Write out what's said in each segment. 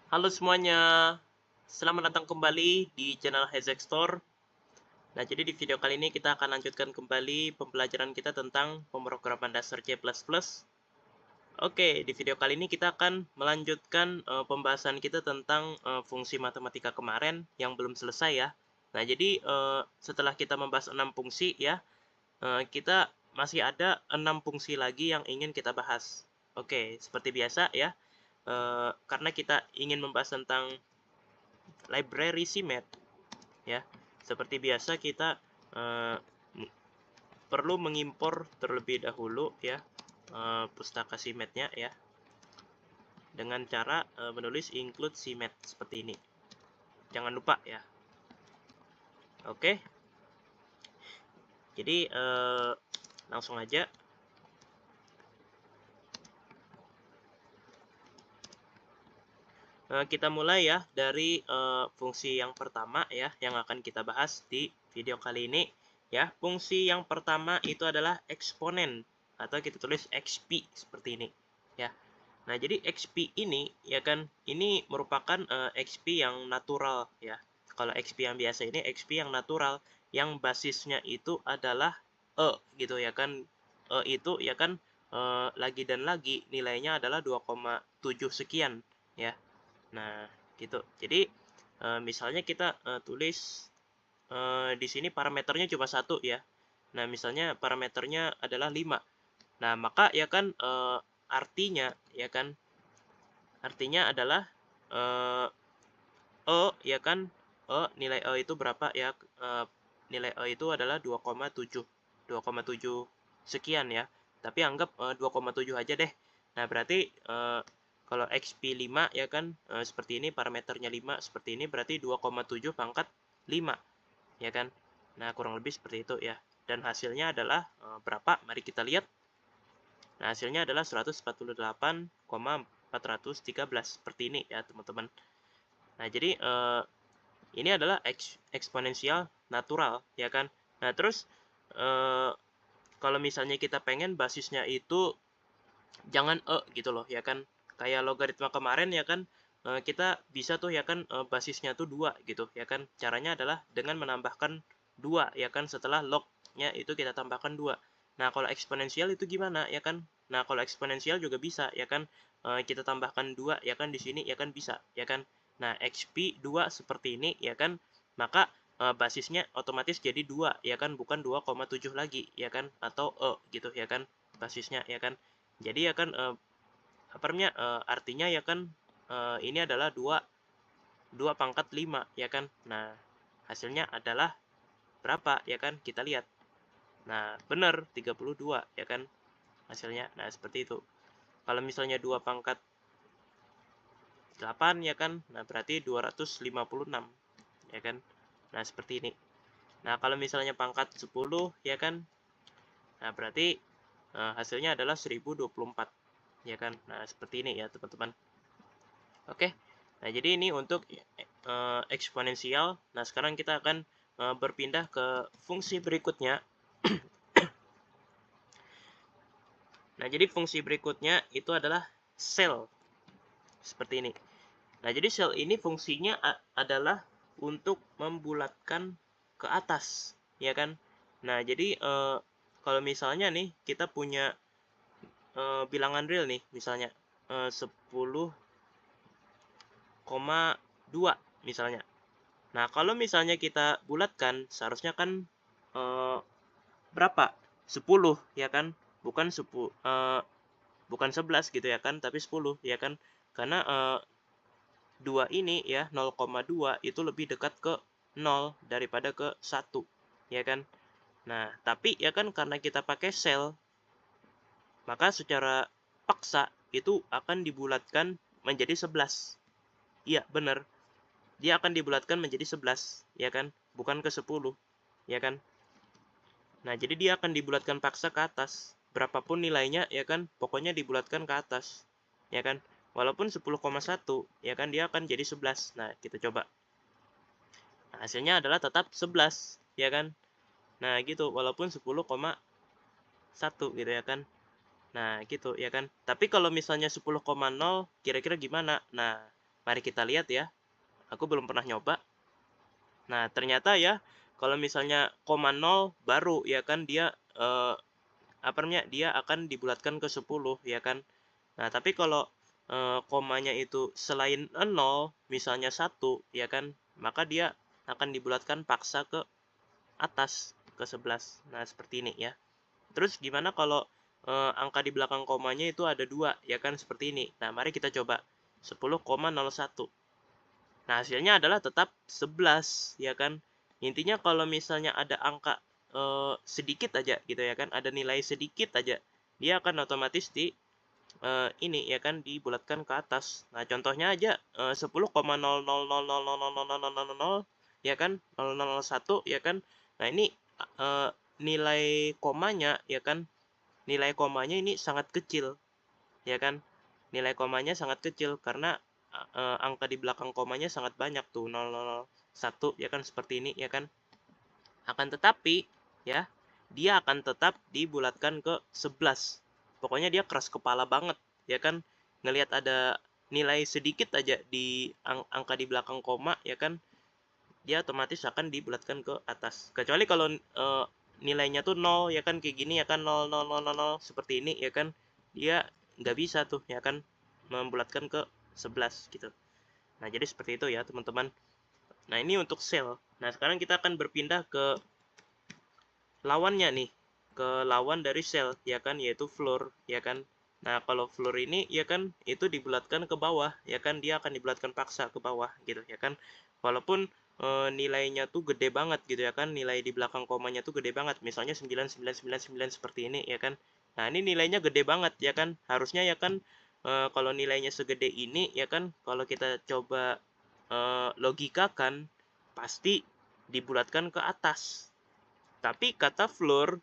Halo semuanya, selamat datang kembali di channel Hezek Store. Nah, jadi di video kali ini kita akan lanjutkan kembali pembelajaran kita tentang pemrograman dasar C++. Oke, di video kali ini kita akan melanjutkan pembahasan kita tentang fungsi matematika kemarin yang belum selesai ya. Nah, jadi setelah kita membahas 6 fungsi ya, kita masih ada 6 fungsi lagi yang ingin kita bahas. Oke, seperti biasa ya, karena kita ingin membahas tentang library CMath ya. Seperti biasa kita uh, perlu mengimpor terlebih dahulu ya pustaka CMath-nya ya dengan cara menulis include CMath seperti ini. Jangan lupa ya. Oke. Jadi langsung aja. Kita mulai ya dari fungsi yang pertama ya yang akan kita bahas di video kali ini ya. Fungsi yang pertama itu adalah eksponen atau kita tulis XP seperti ini ya. Nah, jadi XP ini ya kan ini merupakan XP yang natural ya. Kalau XP yang biasa ini XP yang natural yang basisnya itu adalah gitu ya kan. Itu ya kan lagi dan lagi nilainya adalah 2,7 sekian ya. Nah, gitu. Jadi misalnya kita tulis di sini parameternya cuma satu ya. Nah, misalnya parameternya adalah 5. Nah, maka ya kan artinya ya kan artinya adalah ya kan nilai itu berapa ya? Nilai itu adalah 2,7. 2,7 sekian ya. Tapi anggap 2,7 aja deh. Nah, berarti kalau XP 5 ya kan seperti ini parameternya 5 seperti ini berarti 2,7 pangkat 5 ya kan. Nah, kurang lebih seperti itu ya. Dan hasilnya adalah berapa? Mari kita lihat. Nah, hasilnya adalah 148,413 seperti ini ya, teman-teman. Nah, jadi ini adalah eksponensial natural ya kan. Nah, terus kalau misalnya kita pengen basisnya itu jangan gitu loh ya kan. Kayak logaritma kemarin ya kan kita bisa tuh ya kan basisnya tuh 2 gitu ya kan. Caranya adalah dengan menambahkan 2 ya kan setelah log-nya itu kita tambahkan 2. Nah, kalau eksponensial itu gimana ya kan? Nah, kalau eksponensial juga bisa ya kan kita tambahkan 2 ya kan di sini ya kan bisa ya kan. Nah, XP 2 seperti ini ya kan. Maka basisnya otomatis jadi 2 ya kan bukan 2,7 lagi ya kan atau gitu ya kan basisnya ya kan. Jadi ya kan artinya ya kan ini adalah 2 pangkat 5 ya kan. Nah, hasilnya adalah berapa ya kan? Kita lihat. Nah, benar 32 ya kan hasilnya. Nah, seperti itu. Kalau misalnya 2 pangkat 8 ya kan. Nah, berarti 256 ya kan. Nah, seperti ini. Nah, kalau misalnya pangkat 10 ya kan. Nah, berarti hasilnya adalah 1024 ya kan. Nah, seperti ini ya, teman-teman. Oke. Nah, jadi ini untuk eksponensial. Nah, sekarang kita akan berpindah ke fungsi berikutnya. Nah, jadi fungsi berikutnya itu adalah cell. Seperti ini. Nah, jadi cell ini fungsinya adalah untuk membulatkan ke atas, ya kan? Nah, jadi kalau misalnya nih kita punya bilangan real nih, misalnya 10,2 misalnya. Nah, kalau misalnya kita bulatkan, seharusnya kan berapa? 10 ya kan? Bukan 11 gitu ya kan, tapi 10 ya kan? Karena 2 ini ya 0,2 itu lebih dekat ke 0 daripada ke 1 ya kan. Nah, tapi ya kan karena kita pakai sel, maka secara paksa itu akan dibulatkan menjadi 11. Iya, benar. Dia akan dibulatkan menjadi 11 ya kan, bukan ke 10 ya kan. Nah, jadi dia akan dibulatkan paksa ke atas. Berapapun nilainya ya kan, pokoknya dibulatkan ke atas. Ya kan? Walaupun 10,1 ya kan dia akan jadi 11. Nah, kita coba. Nah, hasilnya adalah tetap 11 ya kan. Nah, gitu walaupun 10,1 gitu ya kan. Nah, gitu ya kan. Tapi kalau misalnya 10,0 kira-kira gimana? Nah, Mari kita lihat ya. Aku belum pernah nyoba. Nah, ternyata ya kalau misalnya koma 0 baru ya kan dia apa namanya? Dia akan dibulatkan ke 10 ya kan. Nah, tapi kalau komanya itu selain 0, misalnya 1 ya kan, maka dia akan dibulatkan paksa ke atas ke 11. Nah, seperti ini ya. Terus gimana kalau angka di belakang komanya itu ada 2 ya kan, seperti ini. Nah, mari kita coba 10,01. Nah, hasilnya adalah tetap 11 ya kan. Intinya kalau misalnya ada angka sedikit aja gitu ya kan, ada nilai sedikit aja, dia akan otomatis ini ya kan dibulatkan ke atas. Nah, contohnya aja 10,00000000 ya kan, 0001 ya kan. Nah, ini nilai komanya ya kan, nilai komanya ini sangat kecil ya kan. Nilai komanya sangat kecil karena angka di belakang komanya sangat banyak tuh, 001 ya kan, seperti ini ya kan. Akan tetapi ya, dia akan tetap dibulatkan ke 11. Pokoknya dia keras kepala banget ya kan, ngelihat ada nilai sedikit aja di angka di belakang koma ya kan, dia otomatis akan dibulatkan ke atas. Kecuali kalau nilainya tuh 0 ya kan, kayak gini ya kan, 0,0000 seperti ini ya kan, dia nggak bisa tuh ya kan membulatkan ke 11 gitu. Nah, jadi seperti itu ya teman-teman. Nah, ini untuk sel. Nah, sekarang kita akan berpindah ke lawannya nih, ke lawan dari sel ya kan, yaitu floor ya kan. Nah, kalau floor ini ya kan itu dibulatkan ke bawah ya kan, dia akan dibulatkan paksa ke bawah gitu ya kan. Walaupun nilainya tuh gede banget gitu ya kan, nilai di belakang komanya tuh gede banget, misalnya 9999 seperti ini ya kan. Nah, ini nilainya gede banget ya kan, harusnya ya kan kalau nilainya segede ini ya kan, kalau kita coba logikakan pasti dibulatkan ke atas. Tapi kata floor,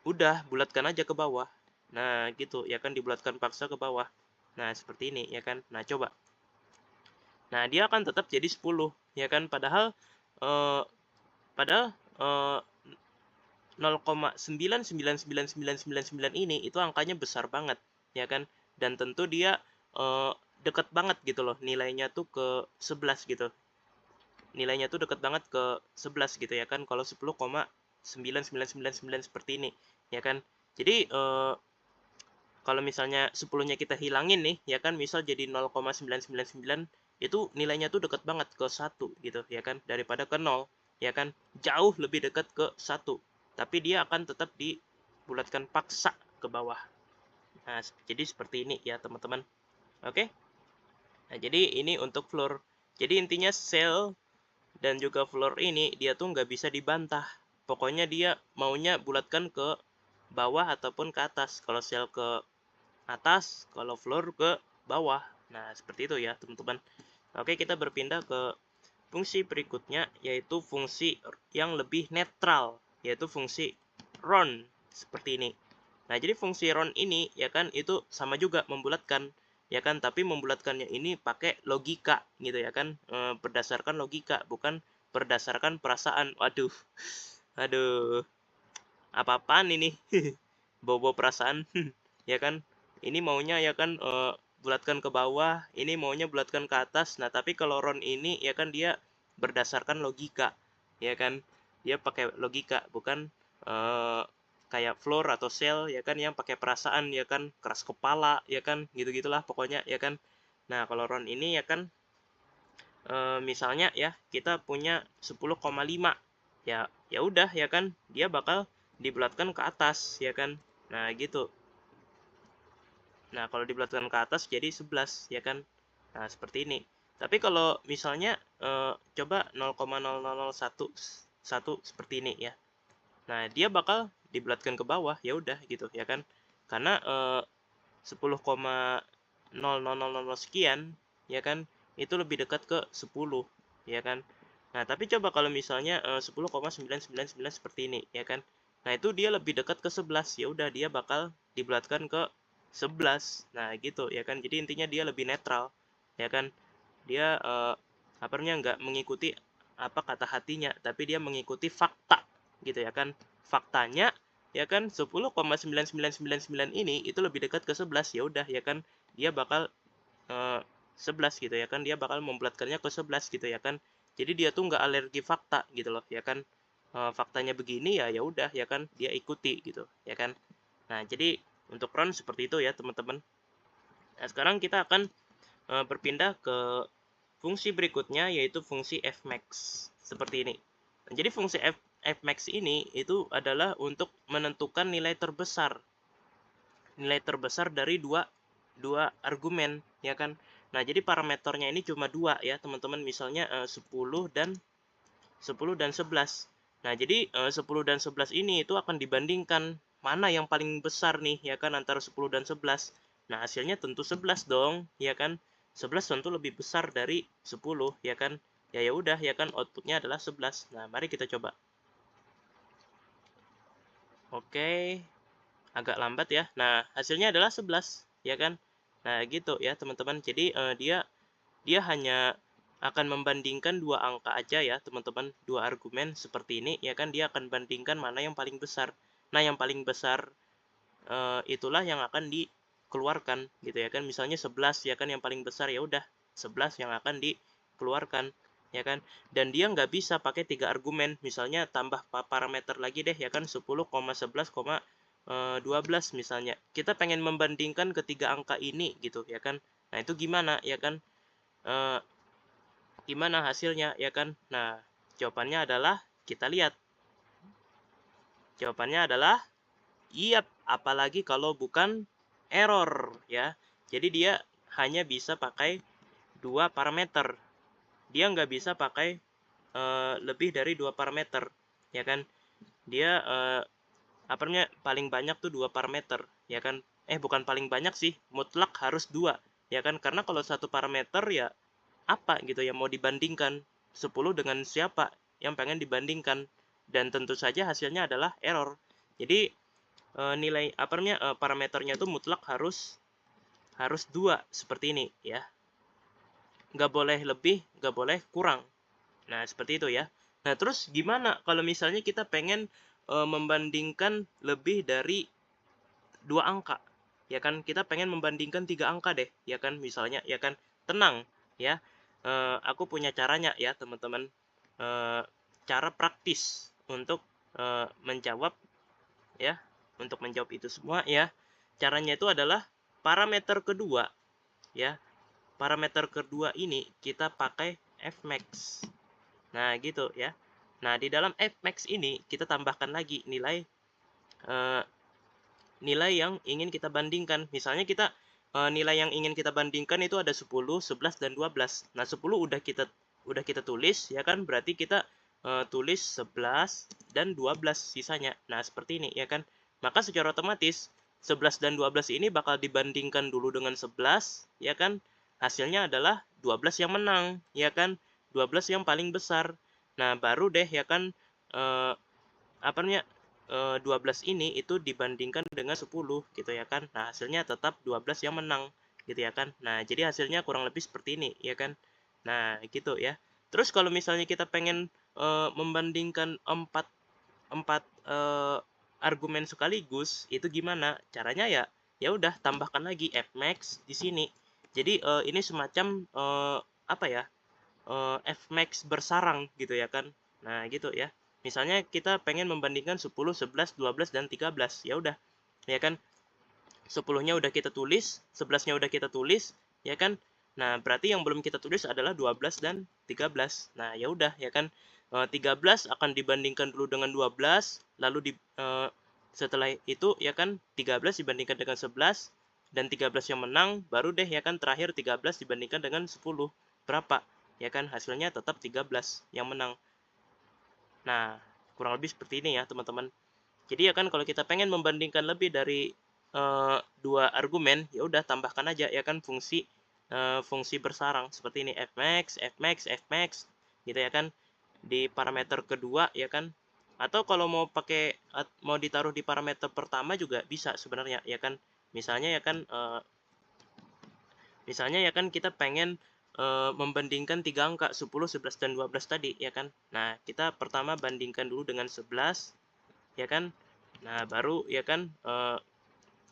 udah bulatkan aja ke bawah. Nah, gitu ya kan, dibulatkan paksa ke bawah. Nah, seperti ini ya kan. Nah, coba. Nah, dia akan tetap jadi 10 ya kan, padahal eh, padahal 0,9999999 ini itu angkanya besar banget ya kan, dan tentu dia deket banget gitu loh, nilainya tuh ke 11 gitu. Nilainya tuh deket banget ke 11 gitu ya kan, kalau 10,9999 seperti ini ya kan. Jadi kalau misalnya 10-nya kita hilangin nih ya kan, misal jadi 0,999, itu nilainya tuh deket banget ke 1 gitu ya kan, daripada ke 0 ya kan, jauh lebih dekat ke 1, tapi dia akan tetap dibulatkan paksa ke bawah. Nah, jadi seperti ini ya teman-teman. Oke. Nah, jadi ini untuk floor. Jadi intinya sel dan juga floor ini dia tuh nggak bisa dibantah. Pokoknya dia maunya bulatkan ke bawah ataupun ke atas. Kalau sel ke atas, kalau floor ke bawah. Nah, seperti itu ya teman-teman. Oke, kita berpindah ke fungsi berikutnya, yaitu fungsi yang lebih netral, yaitu fungsi round seperti ini. Nah, jadi fungsi round ini ya kan itu sama juga membulatkan ya kan, tapi membulatkannya ini pakai logika gitu ya kan, berdasarkan logika, bukan berdasarkan perasaan. Waduh, aduh, apa-apaan ini? Bobo perasaan ya kan, ini maunya ya kan bulatkan ke bawah, ini maunya bulatkan ke atas. Nah, tapi kalau round ini ya kan dia berdasarkan logika ya kan, dia pakai logika, bukan kayak floor atau sel ya kan yang pakai perasaan ya kan, keras kepala ya kan, gitu-gitulah pokoknya ya kan. Nah, kalau round ini ya kan misalnya ya kita punya 10,5, ya ya udah ya kan, dia bakal dibulatkan ke atas ya kan. Nah, gitu. Nah, kalau dibulatkan ke atas jadi 11 ya kan. Nah, seperti ini. Tapi kalau misalnya coba 0,0001 seperti ini ya. Nah, dia bakal dibulatkan ke bawah ya udah gitu ya kan. Karena 10,0000 sekian ya kan, itu lebih dekat ke 10 ya kan. Nah, tapi coba kalau misalnya 10,999 seperti ini ya kan. Nah, itu dia lebih dekat ke 11, ya udah dia bakal dibulatkan ke 11. Nah, gitu ya kan. Jadi intinya dia lebih netral ya kan. Dia apa namanya, nggak mengikuti apa kata hatinya, tapi dia mengikuti fakta gitu ya kan. Faktanya ya kan 10,9999 ini itu lebih dekat ke 11, ya udah ya kan, dia bakal 11 gitu ya kan, dia bakal membulatkannya ke 11 gitu ya kan. Jadi dia tuh nggak alergi fakta gitu loh ya kan. Faktanya begini ya, ya udah ya kan, dia ikuti gitu ya kan. Nah, jadi untuk Ron seperti itu ya teman-teman. Nah, sekarang kita akan berpindah ke fungsi berikutnya, yaitu fungsi fmax seperti ini. Nah, jadi fungsi fmax ini itu adalah untuk menentukan nilai terbesar dari dua argumen ya kan. Nah, jadi parameternya ini cuma dua ya teman-teman, misalnya 10 dan 11. Nah, jadi 10 dan 11 ini itu akan dibandingkan mana yang paling besar nih ya kan, antara 10 dan 11. Nah, hasilnya tentu 11 dong ya kan. 11 tentu lebih besar dari 10 ya kan. Ya ya udah ya kan, outputnya adalah 11. Nah, mari kita coba. Oke, agak lambat ya. Nah, hasilnya adalah 11 ya kan. Nah, gitu ya teman-teman. Jadi dia hanya akan membandingkan dua angka aja ya teman-teman, dua argumen seperti ini ya kan, dia akan bandingkan mana yang paling besar. Nah, yang paling besar itulah yang akan dikeluarkan gitu ya kan. Misalnya 11 ya kan, yang paling besar, ya udah 11 yang akan dikeluarkan ya kan. Dan dia nggak bisa pakai 3 argumen, misalnya tambah parameter lagi deh ya kan, 10, 11, 12 misalnya. Kita pengen membandingkan ketiga angka ini gitu ya kan. Nah, itu gimana ya kan? Gimana hasilnya ya kan? Nah, jawabannya adalah, kita lihat. Jawabannya adalah iya, apalagi kalau bukan error ya. Jadi dia hanya bisa pakai dua parameter. Dia nggak bisa pakai lebih dari dua parameter ya kan. Dia apa namanya, paling banyak tuh dua parameter ya kan. Bukan paling banyak sih, mutlak harus dua ya kan. Karena kalau satu parameter ya apa gitu ya mau dibandingkan, 10 dengan siapa yang pengen dibandingkan, dan tentu saja hasilnya adalah error. Jadi nilai apa namanya, parameternya itu mutlak harus dua seperti ini ya, nggak boleh lebih, nggak boleh kurang. Nah, seperti itu ya. Nah, terus gimana kalau misalnya kita pengen membandingkan lebih dari dua angka ya kan, kita pengen membandingkan 3 angka deh ya kan, misalnya ya kan. Tenang ya, aku punya caranya ya teman-teman, cara praktis untuk menjawab ya, untuk menjawab itu semua ya. Caranya itu adalah parameter kedua ya. Parameter kedua ini kita pakai fmax. Nah, gitu ya. Nah, di dalam fmax ini kita tambahkan lagi nilai yang ingin kita bandingkan. Misalnya kita nilai yang ingin kita bandingkan itu ada 10, 11 dan 12. Nah, 10 udah kita tulis ya kan, berarti kita tulis 11 dan 12 sisanya. Nah, seperti ini ya kan. Maka secara otomatis 11 dan 12 ini bakal dibandingkan dulu dengan 11 ya kan. Hasilnya adalah 12 yang menang ya kan. 12 yang paling besar. Nah, baru deh ya kan, apa namanya, 12 ini itu dibandingkan dengan 10 gitu ya kan. Nah, hasilnya tetap 12 yang menang gitu ya kan. Nah, jadi hasilnya kurang lebih seperti ini ya kan. Nah, gitu ya. Terus kalau misalnya kita pengen membandingkan 4 argumen sekaligus, itu gimana? Caranya ya, ya udah tambahkan lagi fmax di sini. Jadi ini semacam apa ya? Fmax bersarang gitu ya kan. Nah, gitu ya. Misalnya kita pengen membandingkan 10, 11, 12 dan 13. Ya udah. Ya kan? 10-nya udah kita tulis, 11-nya udah kita tulis, ya kan? Nah, berarti yang belum kita tulis adalah 12 dan 13. Nah, ya udah ya kan. 13 akan dibandingkan dulu dengan 12, lalu setelah itu ya kan 13 dibandingkan dengan 11 dan 13 yang menang, baru deh ya kan terakhir 13 dibandingkan dengan 10. Berapa? Ya kan, hasilnya tetap 13 yang menang. Nah, kurang lebih seperti ini ya teman-teman. Jadi ya kan, kalau kita pengen membandingkan lebih dari dua argumen, ya udah tambahkan aja ya kan fungsi bersarang seperti ini, fmax, fmax, fmax gitu ya kan, di parameter kedua ya kan. Atau kalau mau mau ditaruh di parameter pertama juga bisa sebenarnya ya kan. Misalnya ya kan, kita pengen membandingkan 3 angka 10, 11 dan 12 tadi ya kan. Nah, kita pertama bandingkan dulu dengan 11 ya kan. Nah, baru ya kan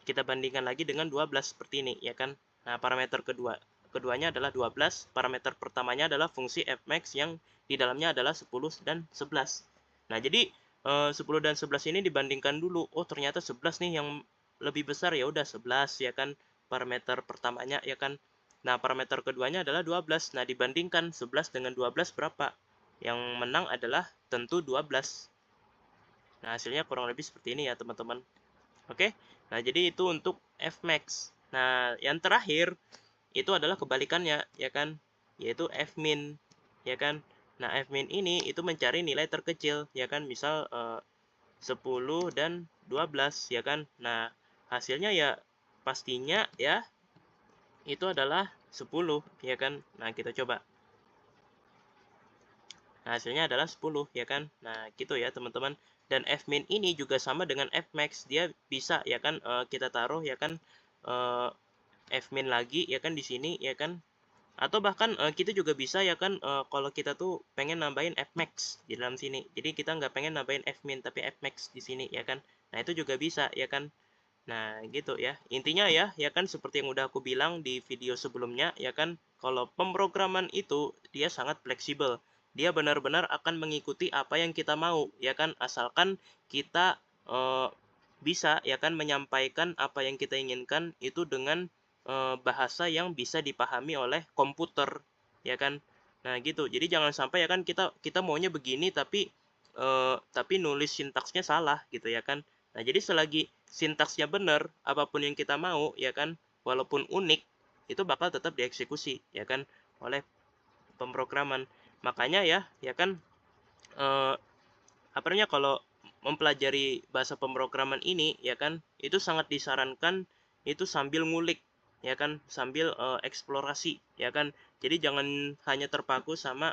kita bandingkan lagi dengan 12 seperti ini ya kan. Nah, parameter kedua. keduanya adalah 12, parameter pertamanya adalah fungsi fmax yang di dalamnya adalah 10 dan 11. Nah, jadi 10 dan 11 ini dibandingkan dulu. Oh, ternyata 11 nih yang lebih besar, ya udah 11 ya kan parameter pertamanya ya kan. Nah, parameter keduanya adalah 12. Nah, dibandingkan 11 dengan 12 berapa? Yang menang adalah tentu 12. Nah, hasilnya kurang lebih seperti ini ya, teman-teman. Oke. Nah, jadi itu untuk fmax. Nah, yang terakhir itu adalah kebalikannya ya kan, yaitu fmin ya kan. Nah, fmin ini itu mencari nilai terkecil ya kan, misal 10 dan 12 ya kan. Nah, hasilnya ya pastinya ya itu adalah 10 ya kan. Nah, kita coba. Nah, hasilnya adalah 10 ya kan. Nah, gitu ya teman-teman. Dan fmin ini juga sama dengan fmax, dia bisa ya kan kita taruh ya kan fmin lagi ya kan di sini ya kan. Atau bahkan kita juga bisa ya kan kalau kita tuh pengen nambahin fmax di dalam sini. Jadi kita nggak pengen nambahin fmin tapi fmax di sini ya kan. Nah, itu juga bisa ya kan. Nah, gitu ya. Intinya ya kan seperti yang udah aku bilang di video sebelumnya ya kan, kalau pemrograman itu dia sangat fleksibel. Dia benar-benar akan mengikuti apa yang kita mau ya kan, asalkan kita bisa ya kan menyampaikan apa yang kita inginkan itu dengan bahasa yang bisa dipahami oleh komputer ya kan. Nah, gitu. Jadi jangan sampai ya kan kita maunya begini tapi nulis sintaksnya salah gitu ya kan. Nah, jadi selagi sintaksnya benar, apapun yang kita mau ya kan, walaupun unik, itu bakal tetap dieksekusi ya kan oleh pemrograman. Makanya ya kan apa namanya, kalau mempelajari bahasa pemrograman ini ya kan, itu sangat disarankan itu sambil ngulik ya kan, sambil eksplorasi ya kan. Jadi jangan hanya terpaku sama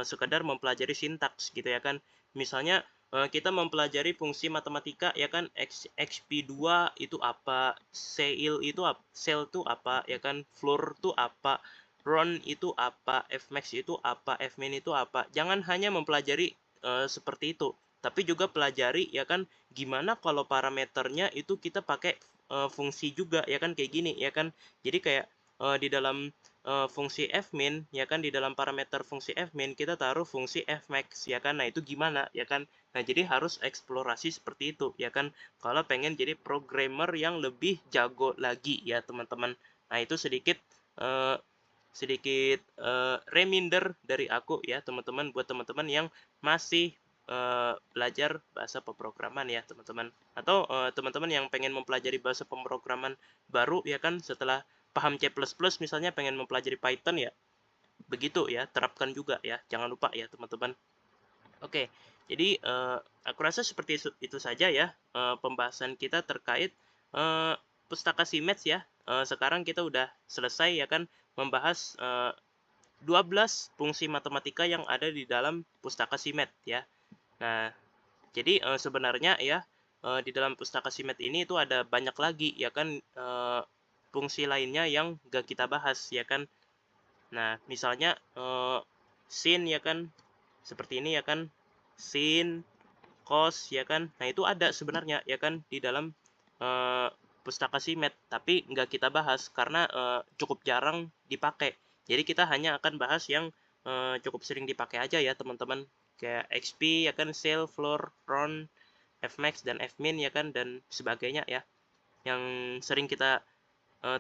sekedar mempelajari sintaks gitu ya kan. Misalnya kita mempelajari fungsi matematika ya kan, xp2 itu apa, cell itu apa ya kan, floor itu apa, run itu apa, fmax itu apa, fmin itu apa. Jangan hanya mempelajari seperti itu, tapi juga pelajari ya kan gimana kalau parameternya itu kita pakai fungsi juga ya kan, kayak gini ya kan. Jadi kayak di dalam fungsi fmin ya kan, di dalam parameter fungsi fmin kita taruh fungsi fmax ya kan. Nah, itu gimana ya kan. Nah, jadi harus eksplorasi seperti itu ya kan, kalau pengen jadi programmer yang lebih jago lagi ya teman-teman. Nah, itu sedikit reminder dari aku ya teman-teman, buat teman-teman yang masih belajar bahasa pemrograman ya teman-teman, atau teman-teman yang pengen mempelajari bahasa pemrograman baru ya kan, setelah paham C++ misalnya pengen mempelajari Python ya, begitu ya, terapkan juga ya, jangan lupa ya teman-teman. Oke, jadi aku rasa seperti itu saja ya pembahasan kita terkait pustaka SIMATS ya. Sekarang kita udah selesai ya kan membahas 12 fungsi matematika yang ada di dalam pustaka SIMATS ya. Nah, jadi sebenarnya ya di dalam pustaka SIMATS ini itu ada banyak lagi ya kan fungsi lainnya yang gak kita bahas ya kan. Nah, misalnya sin ya kan, seperti ini ya kan, sin, cos ya kan. Nah, itu ada sebenarnya ya kan di dalam pustaka SIMATS, tapi nggak kita bahas karena cukup jarang dipakai. Jadi kita hanya akan bahas yang cukup sering dipakai aja ya teman-teman, kayak XP ya kan, cell, floor, run, fmax dan fmin ya kan, dan sebagainya ya, yang sering kita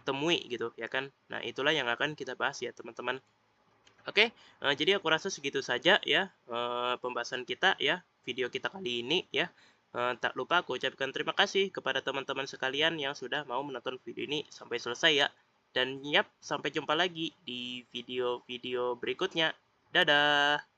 temui gitu ya kan. Nah, itulah yang akan kita bahas ya teman-teman. Oke, jadi aku rasa segitu saja ya pembahasan kita ya, video kita kali ini ya. Tak lupa aku ucapkan terima kasih kepada teman-teman sekalian yang sudah mau menonton video ini sampai selesai ya. Dan yap, sampai jumpa lagi di video-video berikutnya. Dadah!